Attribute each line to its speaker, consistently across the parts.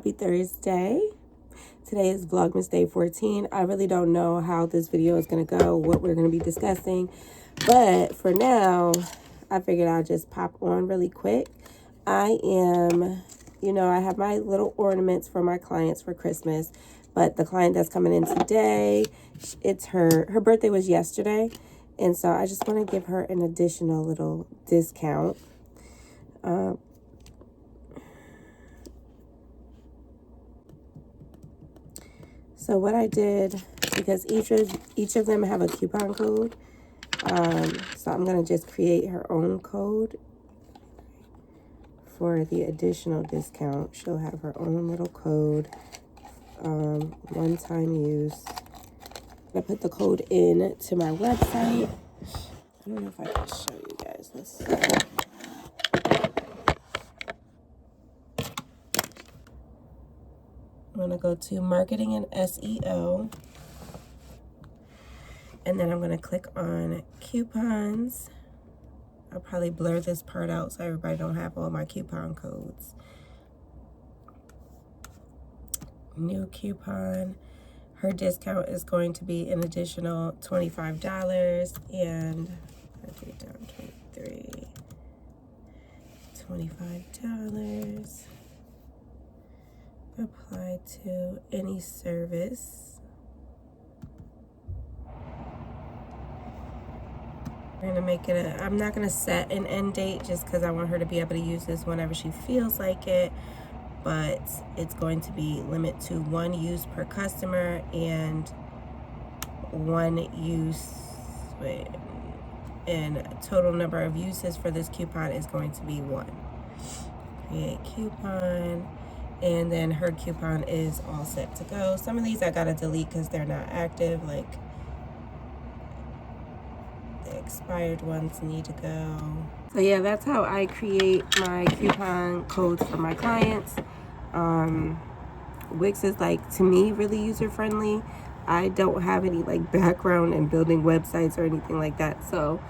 Speaker 1: Happy Thursday. Today is Vlogmas Day 14. I really don't know how this video is going to go, what we're going to be discussing. But for now, I figured I'll just pop on really quick. I have my little ornaments for my clients for Christmas. But the client that's coming in today, it's her birthday was yesterday. And so I just want to give her an additional little discount. So what I did, because each of them have a coupon code, so I'm going to just create her own code for the additional discount. She'll have her own little code, one-time use. I put the code in to my website. I don't know if I can show you guys. Let's see. I'm going to go to Marketing and SEO. And then I'm going to click on Coupons. I'll probably blur this part out so everybody don't have all my coupon codes. New coupon. Her discount is going to be an additional $25. And I take down 23. $25. Apply to any service. I'm gonna make it I'm not gonna set an end date just because I want her to be able to use this whenever she feels like it, but it's going to be limit to 1 use per customer and 1 use, and total number of uses for this coupon is going to be 1. Create coupon. And then her coupon is all set to go. Some of these I gotta delete because they're not active. Like the expired ones need to go. So yeah, that's how I create my coupon codes for my clients. Wix is, like, to me, really user friendly. I don't have any like background in building websites or anything like that, so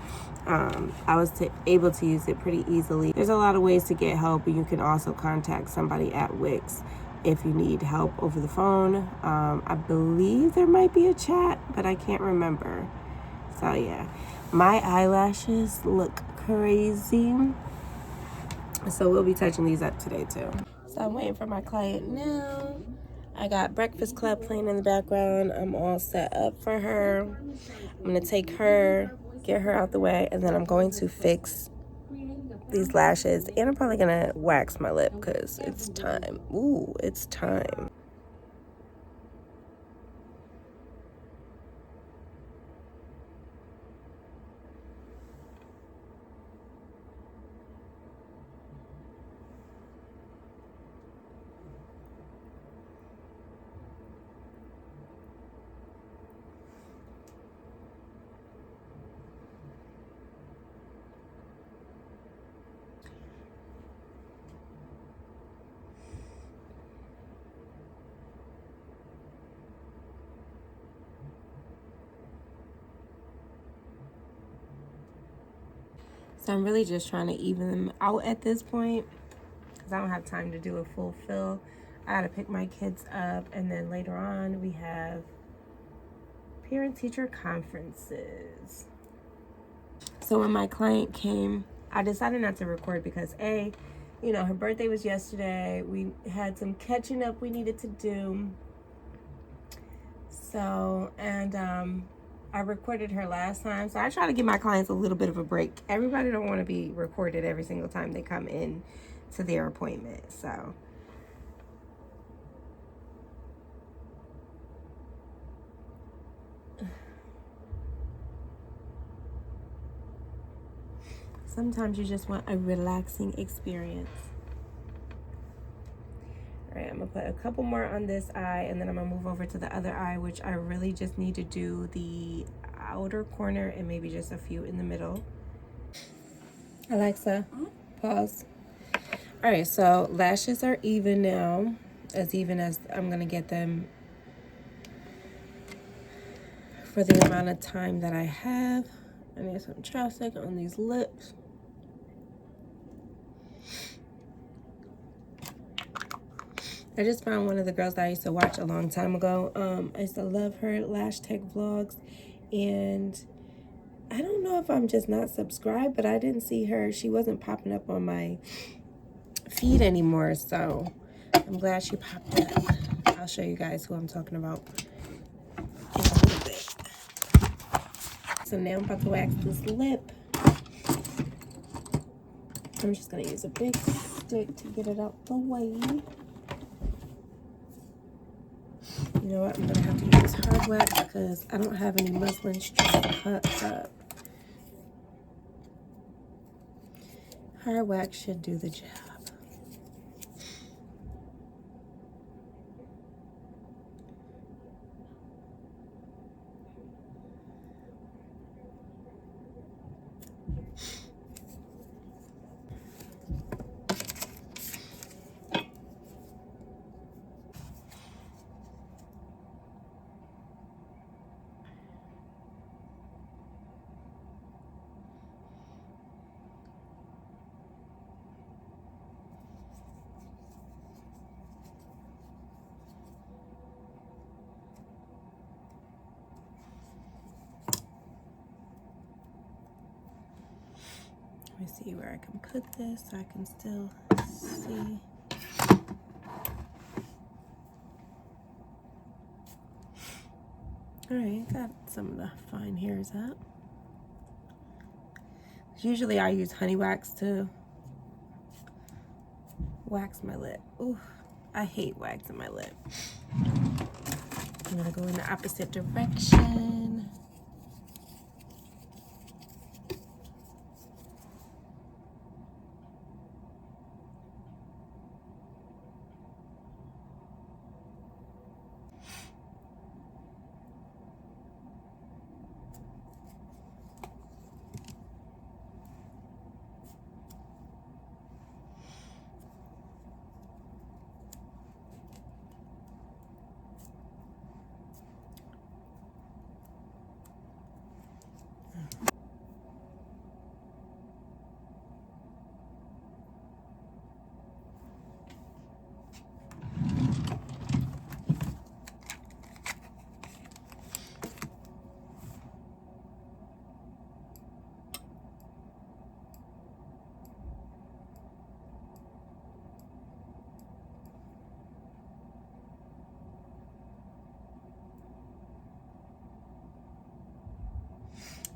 Speaker 1: I was able to use it pretty easily. There's a lot of ways to get help, and you can also contact somebody at Wix if you need help over the phone. I believe there might be a chat, but I can't remember. So yeah, my eyelashes look crazy, so we'll be touching these up today too. So I'm waiting for my client now. I got Breakfast Club playing in the background. I'm all set up for her. I'm gonna take her, get her out the way, and then I'm going to fix these lashes, and I'm probably gonna wax my lip because it's time. Ooh, it's time. So I'm really just trying to even them out at this point because I don't have time to do a full fill. I gotta pick my kids up, and then later on we have parent-teacher conferences. So when my client came, I decided not to record because her birthday was yesterday. We had some catching up we needed to do. So, and I recorded her last time. So I try to give my clients a little bit of a break. Everybody don't want to be recorded every single time they come in to their appointment. So sometimes you just want a relaxing experience. All right, I'm gonna put a couple more on this eye, and then I'm gonna move over to the other eye, which I really just need to do the outer corner and maybe just a few in the middle. Alexa, pause. All right, so lashes are even now, as even as I'm gonna get them for the amount of time that I have. I need some chapstick on these lips. I just found one of the girls that I used to watch a long time ago. I used to love her Lash Tech vlogs, and I don't know if I'm just not subscribed, but I didn't see her. She wasn't popping up on my feed anymore, so I'm glad she popped up. I'll show you guys who I'm talking about in a little bit. So now I'm about to wax this lip. I'm just gonna use a big stick to get it out the way. You know what? I'm gonna have to use hard wax because I don't have any muslin strips to cut up. Hard wax should do the job. Let me see where I can put this so I can still see. All right, got some of the fine hairs up. Usually I use honey wax to wax my lip. Ooh, I hate waxing my lip. I'm gonna go in the opposite direction.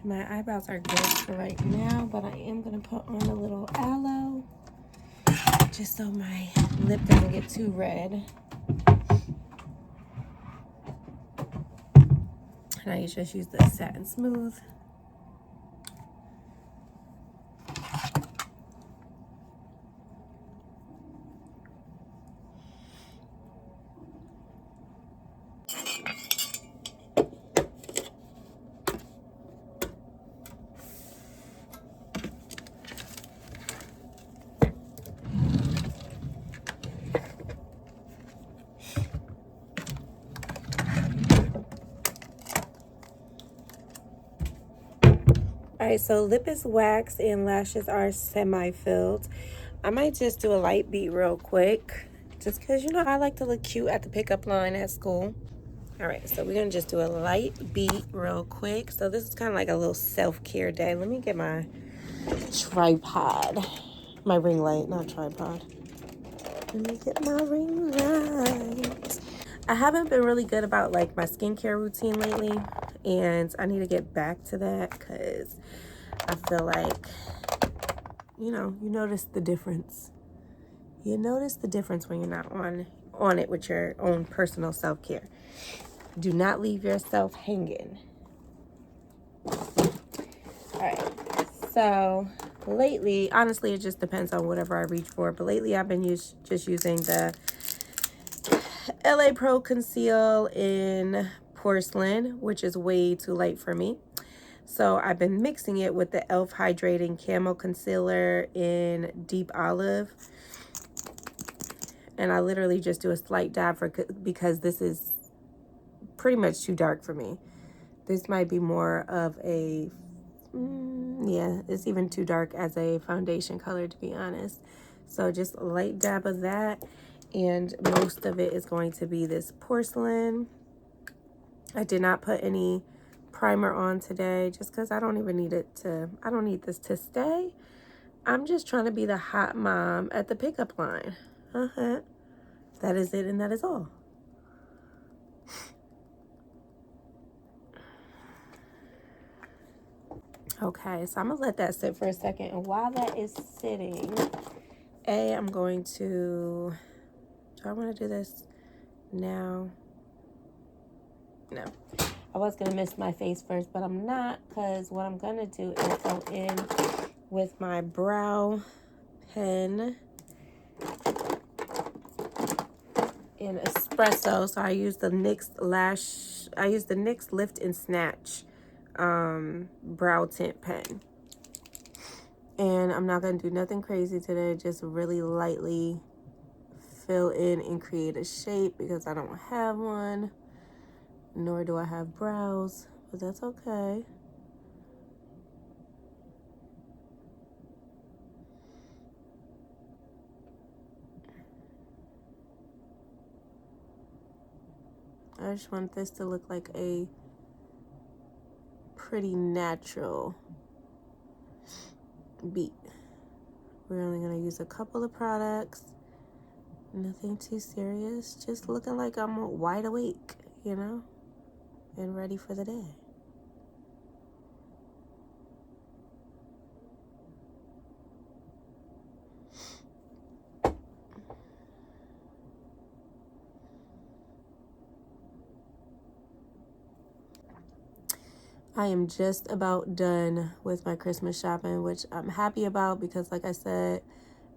Speaker 1: My eyebrows are good for right now, but I am gonna put on a little aloe just so my lip doesn't get too red. And I just use the Satin Smooth. All right, so lip is waxed and lashes are semi-filled. I might just do a light beat real quick, just because, you know, I like to look cute at the pickup line at school. All right, so we're gonna just do a light beat real quick. So this is kind of like a little self-care day. Let me get my tripod, my ring light, not tripod. Let me get my ring light. I haven't been really good about like my skincare routine lately, and I need to get back to that because I feel like, you know, you notice the difference. You notice the difference when you're not on it with your own personal self-care. Do not leave yourself hanging. All right, so lately, honestly, it just depends on whatever I reach for, but lately I've been just using the LA Pro Conceal in Porcelain, which is way too light for me. So I've been mixing it with the e.l.f. Hydrating Camo Concealer in Deep Olive. And I literally just do a slight dab because this is pretty much too dark for me. This might be more of a, yeah, it's even too dark as a foundation color, to be honest. So just a light dab of that. and most of it is going to be this porcelain. I did not put any primer on today just because I don't even need it to, I don't need this to stay. I'm just trying to be the hot mom at the pickup line. That is it, and that is all. Okay, so I'm gonna let that sit for a second, and while that is sitting, I'm going to, do I want to do this now? No, I was gonna mist my face first, but I'm not, because what I'm gonna do is go in with my brow pen in espresso. So I use the NYX Lash, I use the NYX Lift and Snatch brow tint pen. And I'm not gonna do nothing crazy today, just really lightly fill in and create a shape because I don't have one, nor do I have brows, but that's okay. I just want this to look like a pretty natural beat. We're only gonna use a couple of products, nothing too serious, just looking like I'm wide awake, you know, and ready for the day. I am just about done with my Christmas shopping, which I'm happy about because, like I said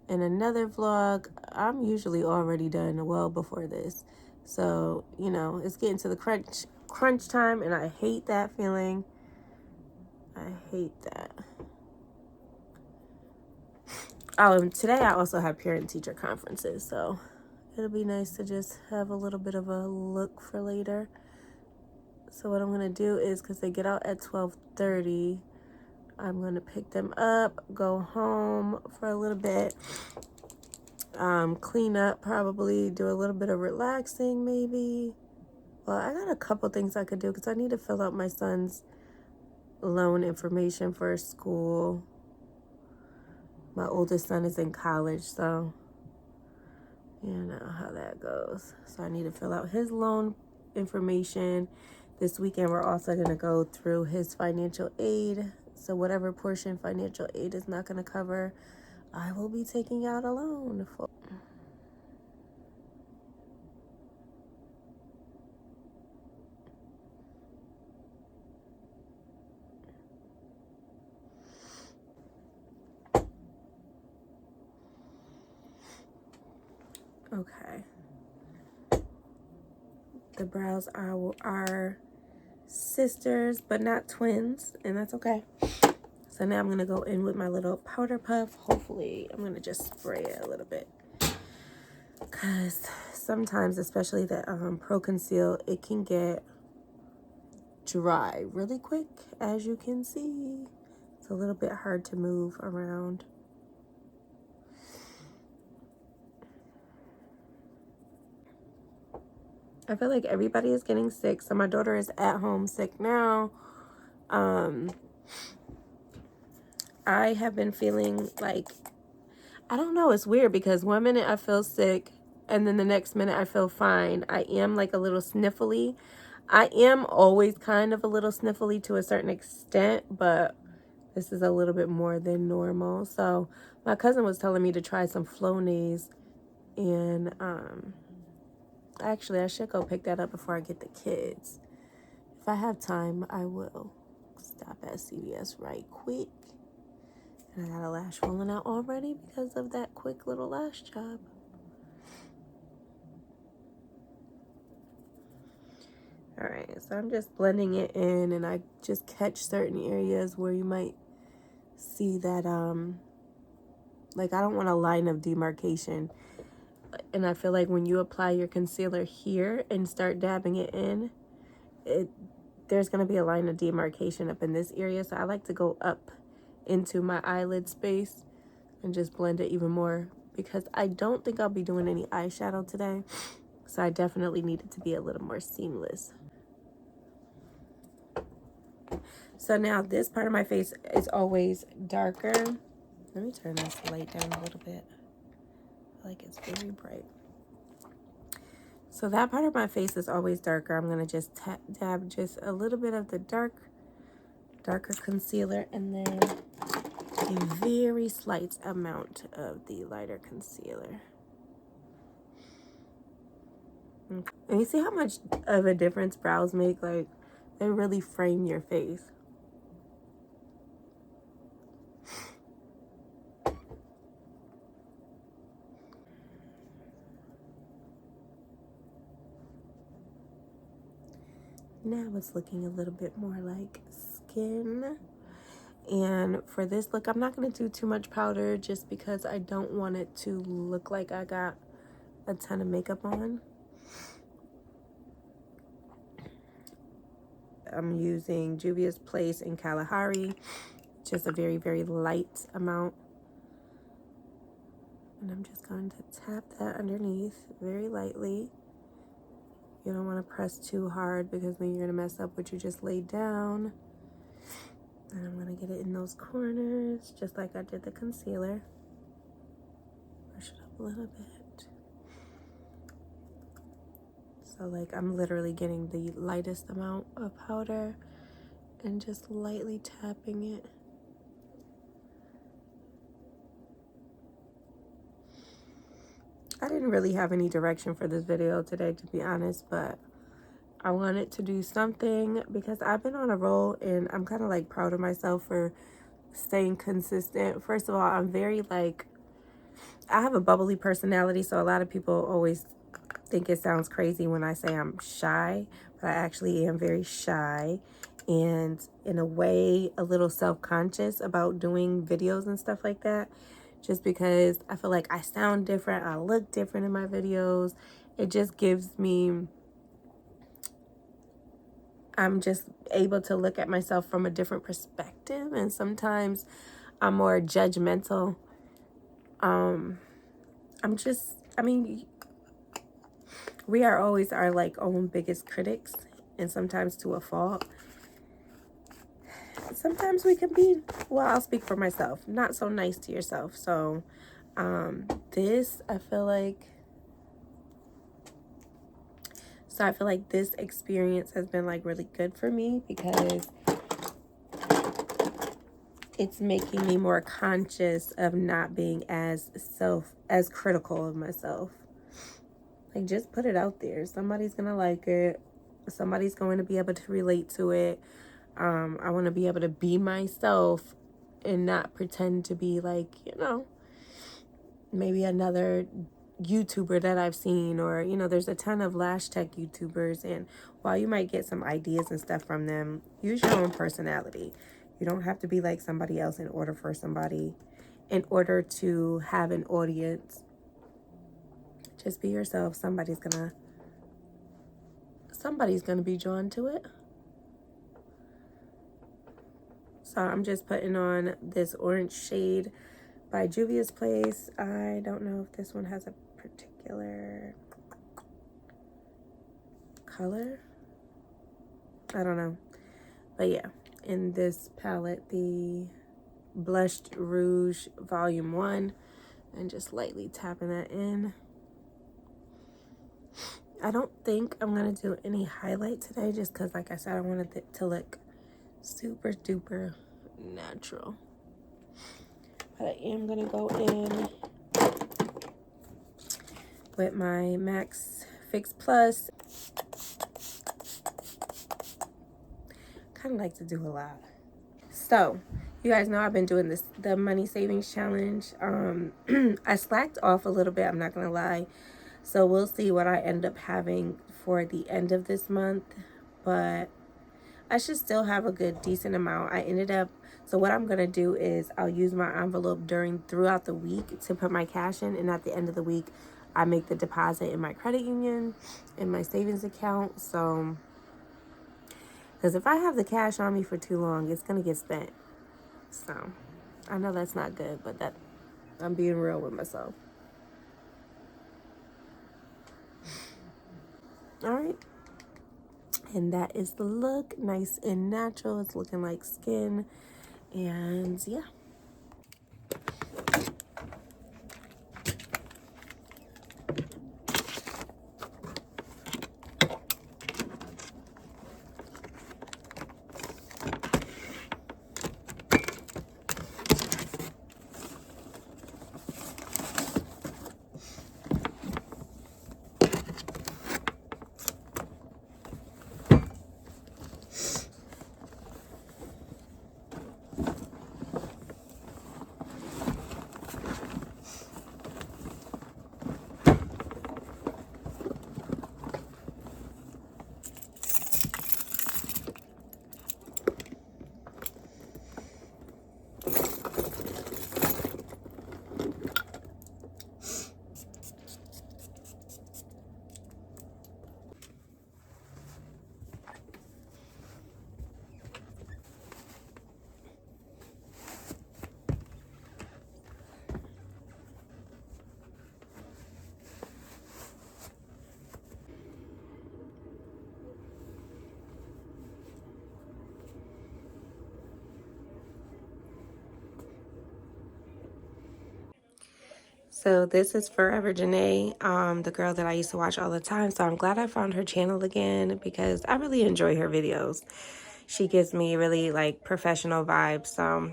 Speaker 1: in another vlog, I'm usually already done well before this. So, you know, it's getting to the crunch time, and I hate that feeling. I hate that. Oh, and today I also have parent-teacher conferences, so it'll be nice to just have a little bit of a look for later. So what I'm gonna do is, because they get out at 12:30, I'm gonna pick them up, go home for a little bit, clean up, probably do a little bit of relaxing maybe. Well, I got a couple things I could do because I need to fill out my son's loan information for school. My oldest son is in college, so you know how that goes. So I need to fill out his loan information. This weekend, we're also going to go through his financial aid. So whatever portion financial aid is not going to cover, I will be taking out a loan for. Okay. The brows are sisters, but not twins, and that's okay. So now I'm going to go in with my little powder puff. Hopefully, I'm going to just spray it a little bit. Because sometimes, especially the Pro Conceal, it can get dry really quick, as you can see. It's a little bit hard to move around. I feel like everybody is getting sick. So my daughter is at home sick now. I have been feeling like, I don't know, it's weird because one minute I feel sick and then the next minute I feel fine. I am like a little sniffly. I am always kind of a little sniffly to a certain extent, but this is a little bit more than normal. So my cousin was telling me to try some Flonase, and actually I should go pick that up before I get the kids. If I have time, I will stop at CVS right quick. And I got a lash rolling out already because of that quick little lash job. All right, so I'm just blending it in, and I just catch certain areas where you might see that, like I don't want a line of demarcation. And I feel like when you apply your concealer here and start dabbing it in, there's going to be a line of demarcation up in this area. So I like to go up into my eyelid space and just blend it even more because I don't think I'll be doing any eyeshadow today. So I definitely need it to be a little more seamless. So now this part of my face is always darker. Let me turn this light down a little bit. I feel like it's very bright. So that part of my face is always darker. I'm going to just dab just a little bit of the darker concealer, and then a very slight amount of the lighter concealer. Okay. And you see how much of a difference brows make? Like, they really frame your face. Now it's looking a little bit more like skin. And for this look, I'm not going to do too much powder just because I don't want it to look like I got a ton of makeup on. I'm using Juvia's Place in Kalahari, just a very, very light amount. And I'm just going to tap that underneath very lightly. You don't want to press too hard because then you're going to mess up what you just laid down. And I'm going to get it in those corners, just like I did the concealer. Brush it up a little bit. So like I'm literally getting the lightest amount of powder and just lightly tapping it. I didn't really have any direction for this video today, to be honest, but I wanted to do something because I've been on a roll and I'm kind of like proud of myself for staying consistent. First of all, I'm very like, I have a bubbly personality, so a lot of people always think it sounds crazy when I say I'm shy, but I actually am very shy and in a way a little self-conscious about doing videos and stuff like that, just because I feel like I sound different, I look different in my videos. It just gives me, I'm just able to look at myself from a different perspective, and sometimes I'm more judgmental. I mean, we are always our like own biggest critics, and sometimes to a fault. Sometimes we can be, well, I'll speak for myself, not so nice to yourself. So this, I feel like this experience has been like really good for me because it's making me more conscious of not being as critical of myself. Like, just put it out there. Somebody's gonna like it. Somebody's going to be able to relate to it. I want to be able to be myself and not pretend to be like, you know, maybe another YouTuber that I've seen, or, you know, there's a ton of lash tech YouTubers, and while you might get some ideas and stuff from them, use your own personality. You don't have to be like somebody else in order to have an audience. Just be yourself. Somebody's gonna be drawn to it. So I'm just putting on this orange shade by Juvia's Place. I don't know if this one has a particular color. I don't know. But yeah, in this palette, the Blushed Rouge Volume 1, and just lightly tapping that in. I don't think I'm going to do any highlight today just because, like I said, I wanted it to look super duper natural. But I am going to go in with my MAC Fix Plus. Kind of like to do a lot. So, you guys know I've been doing the money savings challenge. I slacked off a little bit, I'm not going to lie. So we'll see what I end up having for the end of this month. But I should still have a good decent amount. So what I'm going to do is I'll use my envelope throughout the week to put my cash in. And at the end of the week, I make the deposit in my credit union, in my savings account. So, because if I have the cash on me for too long, it's going to get spent. So, I know that's not good, but I'm being real with myself. And that is the look. Nice and natural. It's looking like skin. And yeah. So this is Forever Janae, the girl that I used to watch all the time. So I'm glad I found her channel again because I really enjoy her videos. She gives me really like professional vibes. So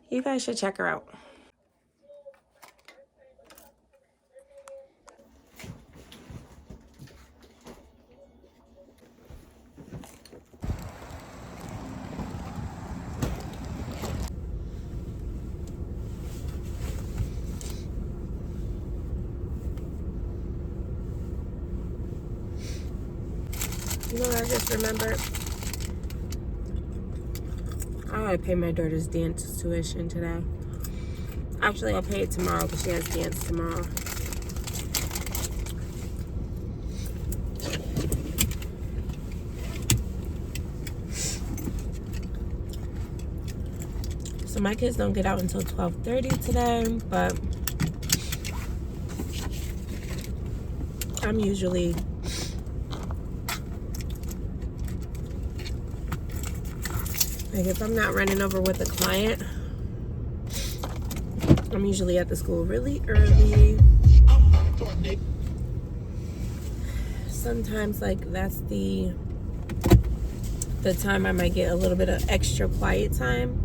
Speaker 1: you guys should check her out. You know what I just remembered? I gotta pay my daughter's dance tuition today. Actually, I'll pay it tomorrow because she has dance tomorrow. So my kids don't get out until 12:30 today, but I'm usually like, if I'm not running over with a client, I'm usually at the school really early. Sometimes like that's the time I might get a little bit of extra quiet time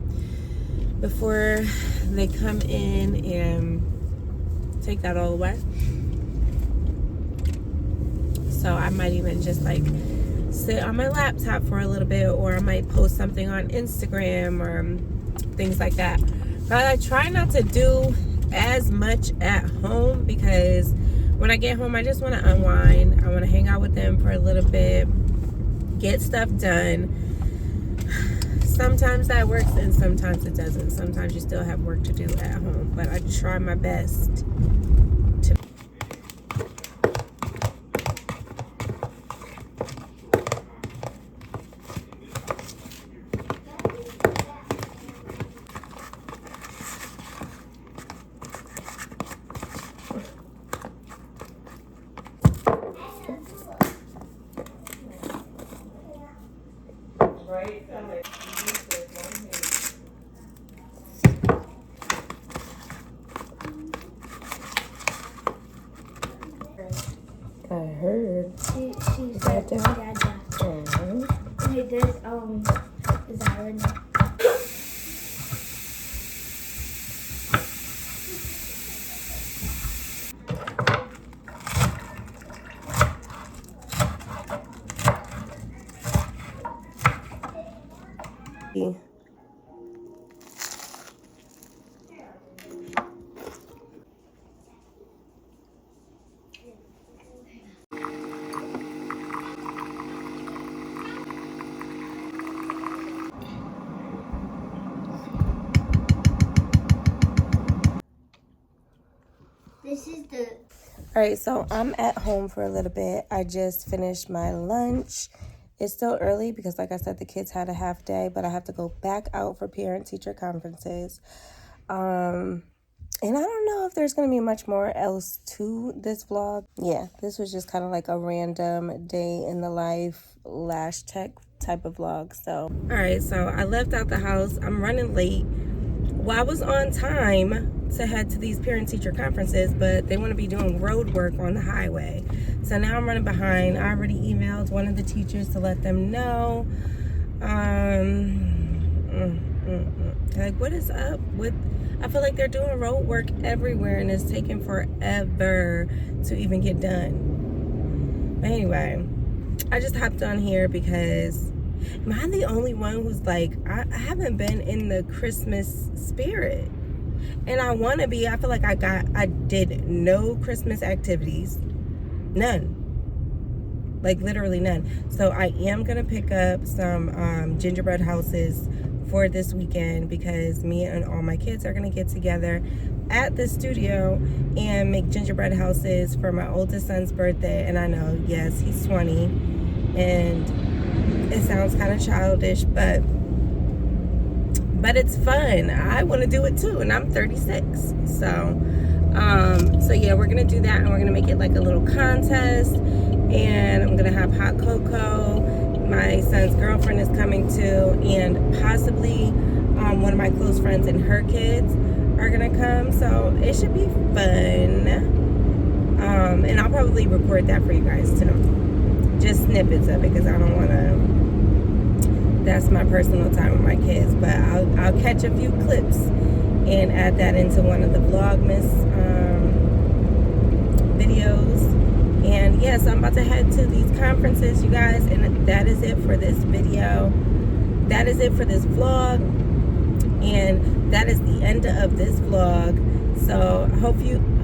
Speaker 1: before they come in and take that all away. So I might even just like sit on my laptop for a little bit, or I might post something on Instagram or things like that. But I try not to do as much at home because when I get home, I just want to unwind. I want to hang out with them for a little bit, get stuff done. Sometimes that works and sometimes it doesn't. Sometimes you still have work to do at home, but I try my best to. I heard.
Speaker 2: She said Dada. Hey, there's Zara. This is the.
Speaker 1: All right, so I'm at home for a little bit. I just finished my lunch. It's still early because, like I said, the kids had a half day, but I have to go back out for parent-teacher conferences. And I don't know if there's going to be much more else to this vlog. Yeah, this was just kind of like a random day in the life Lash Tech type of vlog. So, all right, so I left out the house. I'm running late. Well, I was on time to head to these parent-teacher conferences, but they want to be doing road work on the highway. So now I'm running behind. I already emailed one of the teachers to let them know. Like, what is up with... I feel like they're doing road work everywhere and it's taking forever to even get done. But anyway, I just hopped on here because am I the only one who's like, I haven't been in the Christmas spirit? And I want to be. I feel like I did no Christmas activities. None. Like literally none. So I am going to pick up some gingerbread houses for this weekend because me and all my kids are going to get together at the studio and make gingerbread houses for my oldest son's birthday. And I know, yes, he's 20 and it sounds kind of childish, but it's fun. I want to do it too, and I'm 36. So yeah, we're gonna do that, and we're gonna make it like a little contest, and I'm gonna have hot cocoa. My son's girlfriend is coming too, and possibly one of my close friends and her kids are gonna come. So it should be fun, and I'll probably record that for you guys too, just snippets of it, because I don't want to. That's my personal time with my kids, but I'll catch a few clips and add that into one of the Vlogmas videos. And yes, I'm about to head to these conferences, you guys, and that is it for this video. That is it for this vlog, and that is the end of this vlog. So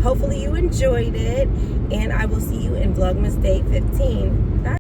Speaker 1: hopefully you enjoyed it, and I will see you in Vlogmas Day 15. Bye.